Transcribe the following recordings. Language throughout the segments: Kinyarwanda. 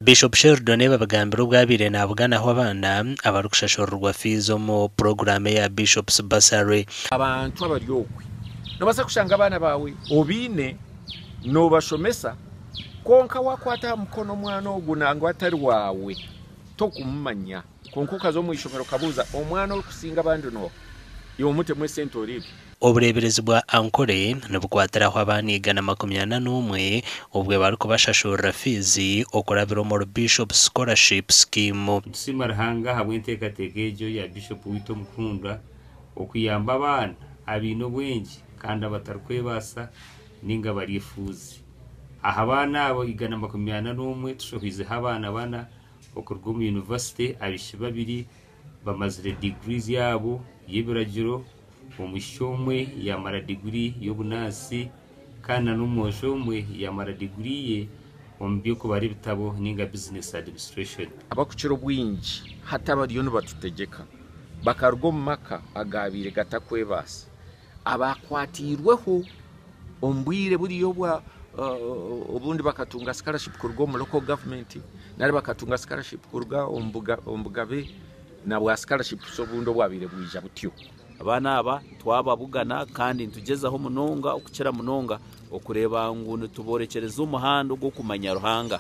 Biishopu Sheldon babagambira ubwabire nabuganaho abana abarukushashorwa fizo mu programme ya Biishop's Bursary. Abantu abaryokwe nobasa kushanga abana bawe obine no bashomesa konka wakwata mukono mwana ogunanga atari wawe tokumumanya konkuka zo mwishomero kabuza omwana okusinga bandu no yomute mwe sentori. Obureberezi bwa ankore nubwataraho abanigana 21 ubwe bariko bashashura fizi okurabira mu Bishop Scholarship Scheme. Simarhanga hamwe ntekatekejo ya Bishop wito mukunda okuyamba abana abino bwenji kandi abatarikwebaasa ninga barifuzi. Aha abana abo igana 21 tushohize abana bana okurwa mu university abishibabiri bamazire degrees yabo yibiragiro umushomwe yamara degree y'obunasi kana n'umushomwe yamara degree ye ombyo ko bari bitabo ninga business administration. Abakuciro bwinji hata bariyo no batutegeka bakarwo maka agabire gatakwebaasa abakwatirweho ombwire buriyo bwa obundi bakatunga scholarship kurgo mu local government nari bakatunga scholarship kurga ombugabe na bwa scholarship so bundo bwabire bwija butyo. Abana aba twababugana kandi ntugezaho munonga okukira munonga okureba ngunu tuborekereza umuhanda go kumanya ruhanga.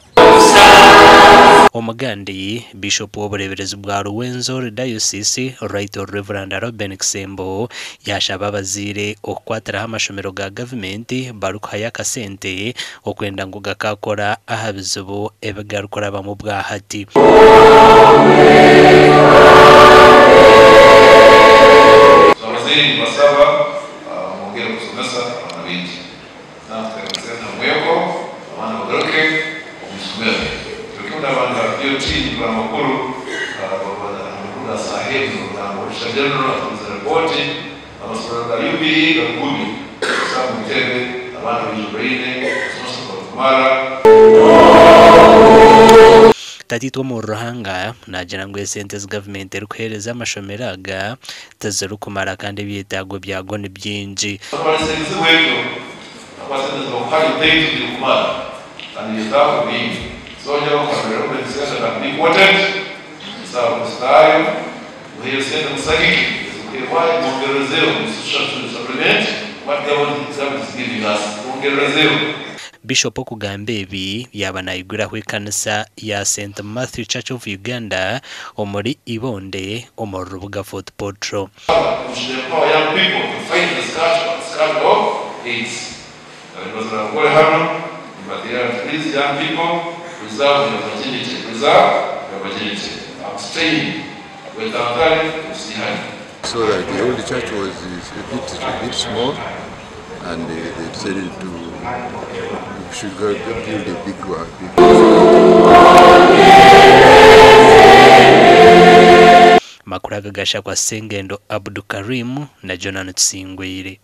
Omugandi Bishop w'obureberezi bwa Ruwenzo Diocese Right Reverend Robin Kisembo yashaba abazire okwatira amashomero ga government barukhaya kasente okwenda ngo gakakora ahabizubo ebigarukora bamu bwa hati. Basaba mongera kusomesa ababindi nafutakasena mweko abana bagaruke omusomero tukunda abana byoti kwa makuru babana sahibu na Sheldon na report abasora yubi gakumi sabu mtebe abana bijubrine soso kwa Mbarara tatitwa mu ruhanga nagira ngo sentes government erikuhereza amashomeraga tazeru kumara kandi byitago byago ni byinji. Abasenzi wejo abasenzi bakari date kumara kandi yitago bingi soja bakamera mu discussion na important sabu style uhiyo sente musagiki ukirwaye mongerezeo social supplement what government is giving us mongerezeo. Bishop okugambe ebi yabanayigura kw'ekanisa ya St Matthew Church of Uganda omuri Ibonde omu rubuga Fort Portal. Young people to fight the scourge of AIDS. Because of what happened, but they are please young people preserve your virginity, abstain with our so that the old church was a bit small, and they decided to should go build a big one. Makuraga gasha kwa Sengendo Abdul Karim na Jonathan Singwire.